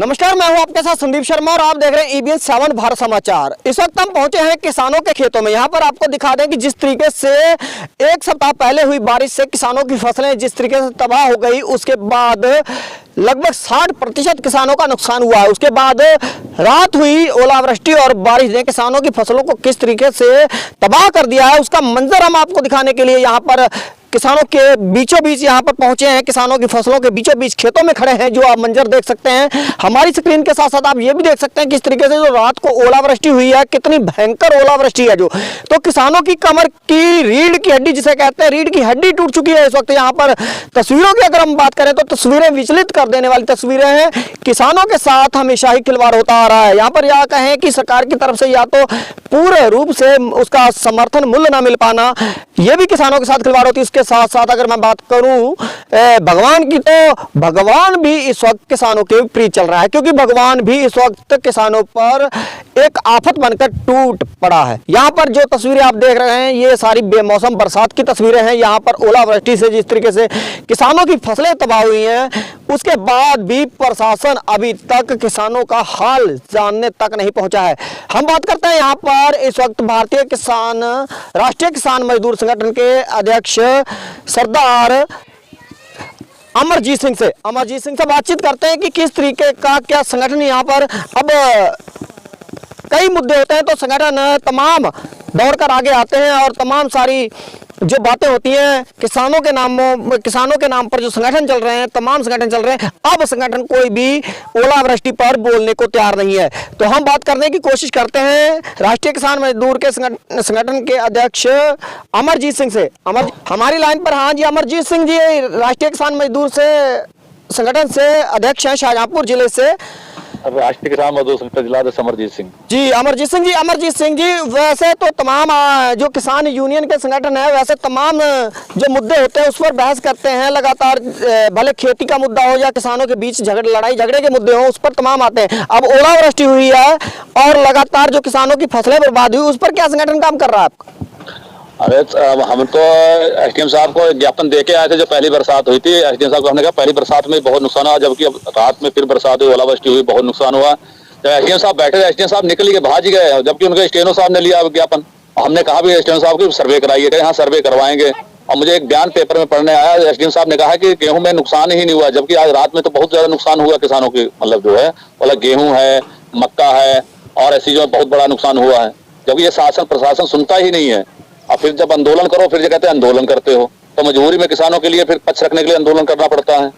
नमस्कार, मैं हूं आपके साथ संदीप शर्मा और आप देख रहे हैं EBN 7 भारत समाचार। इस वक्त हम पहुंचे हैं किसानों के खेतों में। यहां पर आपको दिखा दें कि जिस तरीके से एक सप्ताह पहले हुई बारिश से किसानों की फसलें जिस तरीके से तबाह हो गई, उसके बाद लगभग 60% किसानों का नुकसान हुआ है। उसके बाद रात हुई ओलावृष्टि और बारिश ने किसानों की फसलों को किस तरीके से तबाह कर दिया है, उसका मंजर हम आपको दिखाने के लिए यहाँ पर किसानों के बीचों बीच यहाँ पर पहुंचे हैं। किसानों की फसलों के बीचों बीच खेतों में खड़े हैं, जो आप मंजर देख सकते हैं हमारी स्क्रीन के साथ साथ। आप ये भी देख सकते हैं किस तरीके से जो रात को ओलावृष्टि हुई है, कितनी भयंकर ओलावृष्टि है। जो तो किसानों की कमर की रीढ़ की हड्डी जिसे कहते हैं, रीढ़ की हड्डी टूट चुकी है। इस वक्त यहाँ पर तस्वीरों की अगर हम बात करें तो तस्वीरें विचलित कर देने वाली तस्वीरें हैं। किसानों के साथ हमेशा ही खिलवाड़ होता आ रहा है। यहाँ पर यह कहें कि सरकार की तरफ से या तो पूरे रूप से उसका समर्थन मूल्य ना मिल पाना, यह भी किसानों के साथ खिलवाड़ होती है। इसके साथ साथ अगर मैं बात करूं भगवान की, तो भगवान भी इस वक्त किसानों के विपरीत चल रहा है, क्योंकि भगवान भी इस वक्त किसानों पर एक आफत बनकर टूट पड़ा है। यहाँ पर जो तस्वीरें आप देख रहे हैं, ये सारी बेमौसम बरसात की तस्वीरें हैं। यहाँ पर ओलावृष्टि से जिस तरीके से किसानों की फसलें तबाह हुई हैं, उसके बाद भी प्रशासन अभी तक किसानों का हाल जानने तक नहीं पहुंचा है। हम बात करते हैं यहाँ पर इस वक्त भारतीय किसान राष्ट्रीय किसान मजदूर संगठन के अध्यक्ष सरदार अमरजीत सिंह से बातचीत करते हैं कि किस तरीके का क्या संगठन यहाँ पर। अब कई मुद्दे होते हैं तो संगठन तमाम दौड़कर आगे आते हैं और तमाम सारी जो बातें होती हैं किसानों के नाम पर जो संगठन चल रहे हैं, तमाम संगठन चल रहे हैं। अब संगठन कोई भी ओलावृष्टि पर बोलने को तैयार नहीं है। तो हम बात करने की कोशिश करते हैं राष्ट्रीय किसान मजदूर के संगठन के अध्यक्ष अमरजीत सिंह से। हमारी लाइन पर, हाँ जी, अमरजीत सिंह जी राष्ट्रीय किसान मजदूर से संगठन से अध्यक्ष हैं, शाहजहांपुर जिले से। राष्ट्रीय किसान मजदूर संगठन जिला अमरजीत सिंह जी। अमरजीत सिंह जी, वैसे तो तमाम जो किसान यूनियन के संगठन है, वैसे तमाम जो मुद्दे होते हैं उस पर बहस करते हैं लगातार। भले खेती का मुद्दा हो या किसानों के बीच लड़ाई झगड़े के मुद्दे हो, उस पर तमाम आते हैं। अब ओलावृष्टि हुई है और लगातार जो किसानों की फसलें बर्बाद हुई, उस पर क्या संगठन काम कर रहा है आपका? अरे हम तो एसडीएम साहब को ज्ञापन देके आए थे जब पहली बरसात हुई थी। एसडीएम साहब को हमने कहा पहली बरसात में बहुत नुकसान हुआ, जबकि अब रात में फिर बरसात हुई, ओलावृष्टि हुई, बहुत नुकसान हुआ। जब एसडीएम साहब बैठे थे, एसडीएम साहब निकल के भाग गए, जबकि उनके स्टेनो साहब ने लिया ज्ञापन। हमने कहा भी एसडीएम साहब की सर्वे कराइए, कहे हाँ सर्वे करवाएंगे। और मुझे एक बयान पेपर में पढ़ने आया, एसडीएम साहब ने कहा कि गेहूं में नुकसान ही नहीं हुआ, जबकि आज रात में तो बहुत ज्यादा नुकसान हुआ किसानों की। मतलब जो है मतलब गेहूं है, मक्का है और ऐसी जो बहुत बड़ा नुकसान हुआ है, जबकि ये शासन प्रशासन सुनता ही नहीं है। और फिर जब आंदोलन करो फिर जो कहते हैं आंदोलन करते हो, तो मजबूरी में किसानों के लिए फिर पक्ष रखने के लिए आंदोलन करना पड़ता है।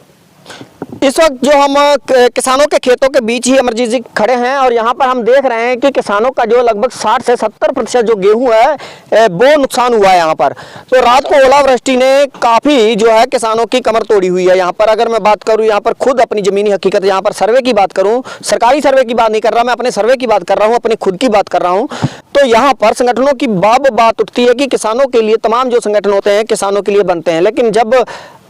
इस वक्त जो हम किसानों के खेतों के बीच ही अमरजीत जी खड़े हैं और यहाँ पर हम देख रहे हैं कि किसानों का जो लगभग 60 से 70% जो गेहूं है वो नुकसान हुआ है यहाँ पर। तो रात को ओलावृष्टि ने काफ़ी जो है किसानों की कमर तोड़ी हुई है। यहाँ पर अगर मैं बात करूँ, यहाँ पर खुद अपनी ज़मीनी हकीकत, यहाँ पर सर्वे की बात करूँ, सरकारी सर्वे की बात नहीं कर रहा मैं, अपने सर्वे की बात कर रहा हूँ, अपनी खुद की बात कर रहा हूँ। तो यहाँ पर संगठनों की बात उठती है कि किसानों के लिए तमाम जो संगठन होते हैं किसानों के लिए बनते हैं, लेकिन जब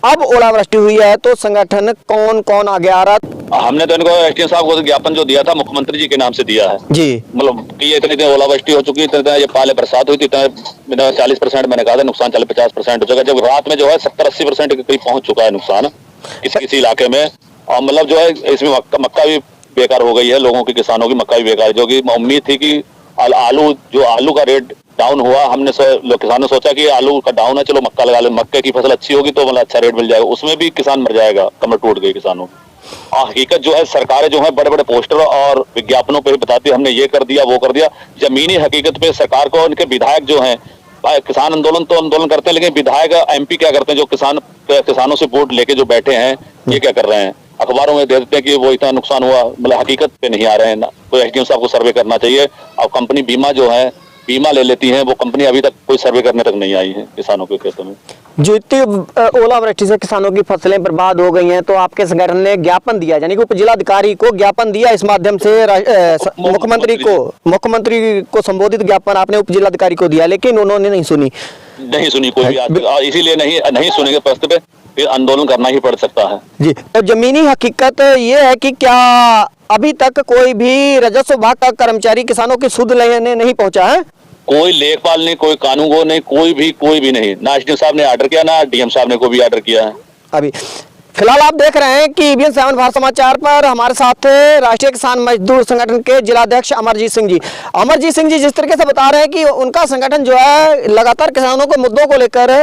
अब ओलावृष्टि हुई है तो संगठन कौन कौन आगे आ रहा? हमने तो इनको एसडीएम साहब को ज्ञापन जो दिया था मुख्यमंत्री जी के नाम से दिया है जी। मतलब कि ये इतनी ओलावृष्टि हो चुकी है, ये पहले बरसात हुई थी, 40% मैंने कहा था नुकसान, 50% हो चुका। जब रात में जो है 70-80% के करीब पहुंच चुका है नुकसान किसी इलाके में। और मतलब जो है इसमें मक्का भी बेकार हो गई है, लोगों की, किसानों की मक्का भी बेकार है। जो की उम्मीद थी कि आलू का रेट डाउन हुआ, हमने किसानों ने सोचा कि आलू का डाउन है, चलो मक्का लगा ले, मक्के की फसल अच्छी होगी तो मतलब अच्छा रेट मिल जाएगा, उसमें भी किसान मर जाएगा, कमर टूट गई किसानों की। और हकीकत जो है सरकारें जो है बड़े बड़े पोस्टर और विज्ञापनों पे ही बताती है हमने ये कर दिया वो कर दिया। जमीनी हकीकत पे सरकार को उनके विधायक जो हैं, किसान आंदोलन तो आंदोलन करते हैं, लेकिन विधायक एमपी क्या करते हैं, जो किसानों से वोट लेके जो बैठे हैं, ये क्या कर रहे हैं, अखबारों में दे देते हैं कि वो इतना नुकसान हुआ, मतलब हकीकत पे नहीं आ रहे हैं ना। तो एसडीएम साहब को सर्वे करना चाहिए। और कंपनी बीमा जो है बीमा ले लेती है, वो कंपनी अभी तक कोई सर्वे करने तक नहीं आई है किसानों के खेतों में। जो इतनी ओलावृष्टि से किसानों की फसलें बर्बाद हो गई हैं, तो आपके संगठन ने ज्ञापन दिया, यानी कि उप जिलाधिकारी को ज्ञापन दिया, इस माध्यम से मुख्यमंत्री को संबोधित ज्ञापन आपने उप जिलाधिकारी को दिया, लेकिन उन्होंने नहीं सुनी कोई भी। इसीलिए नहीं सुनेंगे प्रश्न पे फिर आंदोलन करना ही पड़ सकता है जी। तो जमीनी हकीकत ये है कि क्या अभी तक कोई भी राजस्व विभाग का कर्मचारी किसानों की सुध लेने नहीं पहुंचा है? कोई लेखपाल नहीं, कोई कानूनगो नहीं, कोई भी नहीं। ना एसडीएम साहब ने ऑर्डर किया, ना डीएम साहब ने कोई भी ऑर्डर किया है। अभी फिलहाल आप देख रहे हैं कि EBN 7 भारत समाचार पर हमारे साथ राष्ट्रीय किसान मजदूर संगठन के जिलाध्यक्ष अमरजीत सिंह जी। अमरजीत सिंह जी जिस तरीके से बता रहे हैं कि उनका संगठन जो है लगातार किसानों के मुद्दों को लेकर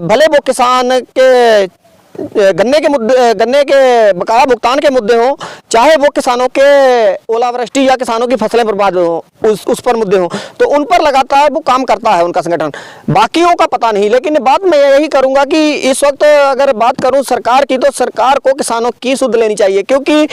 भले वो किसान के गन्ने के बकाया भुगतान के मुद्दे हों, चाहे वो किसानों के ओलावृष्टि या किसानों की फसलें बर्बाद हों उस पर मुद्दे हों, तो उन पर लगातार वो काम करता है उनका संगठन। बाकियों का पता नहीं, लेकिन बात मैं यही करूंगा कि इस वक्त अगर बात करूं सरकार की, तो सरकार को किसानों की सुध लेनी चाहिए, क्योंकि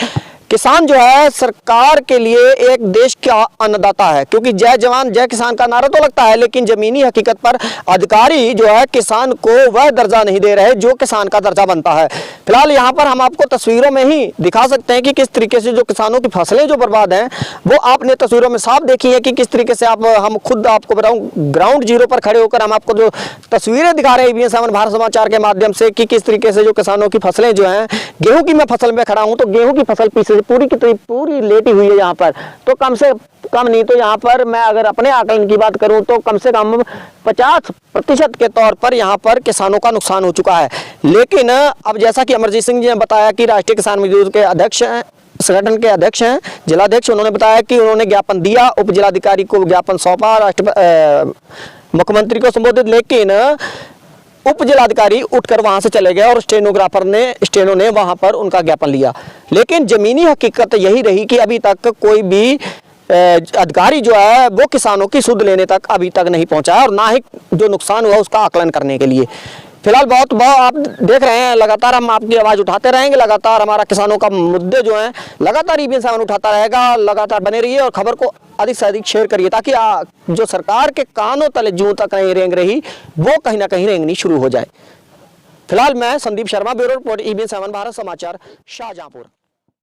किसान जो है सरकार के लिए एक देश का अन्नदाता है। क्योंकि जय जवान जय किसान का नारा तो लगता है, लेकिन जमीनी हकीकत पर अधिकारी जो है किसान को वह दर्जा नहीं दे रहे जो किसान का दर्जा बनता है। फिलहाल यहाँ पर हम आपको तस्वीरों में ही दिखा सकते हैं कि किस तरीके से जो किसानों की फसलें जो बर्बाद हैं वो आपने तस्वीरों में साफ देखी है कि किस तरीके से हम खुद आपको बताऊं ग्राउंड जीरो पर खड़े होकर हम आपको जो तस्वीरें दिखा रहे हैं EBN 7 भारत समाचार के माध्यम से कि किस तरीके से जो किसानों की फसलें जो हैं, गेहूं की मैं फसल में खड़ा हूं तो गेहूं की फसल पीछे से पूरी की पूरी लेटी हुई है यहाँ पर। तो कम से कम नहीं तो यहाँ पर मैं अगर अपने आकलन की बात करूं तो कम से कम 50% के तौर पर यहाँ पर किसानों का नुकसान हो चुका है। लेकिन अब जैसा कि अमरजीत सिंह जी ने बताया कि राष्ट्रीय किसान मजदूर के अध्यक्ष हैं, संगठन के अध्यक्ष हैं, जिलाध्यक्ष, उन्होंने बताया कि उन्होंने ज्ञापन दिया, उप जिलाधिकारी को ज्ञापन सौंपा, मुख्यमंत्री को संबोधित, लेकिन उप जिलाधिकारी उठकर वहां से चले गए और स्टेनो ने वहां पर उनका ज्ञापन लिया। लेकिन जमीनी हकीकत यही रही कि अभी तक कोई भी अधिकारी जो है वो किसानों की सुध लेने तक अभी तक नहीं पहुंचा है और ना ही जो नुकसान हुआ उसका आकलन करने के लिए। फिलहाल बहुत आप देख रहे हैं, लगातार हम आपकी आवाज़ उठाते रहेंगे, लगातार हमारा किसानों का मुद्दे जो हैं लगातार EBN 7 उठाता रहेगा। लगातार बने रहिए और खबर को अधिक से अधिक शेयर करिए ताकि जो सरकार के कानों तले जूं तक नहीं रेंग रही वो कहीं ना कहीं रेंगनी शुरू हो जाए। फिलहाल मैं Sandeep Sharma, bureau report EBN 7 Bharat समाचार, शाहजहांपुर।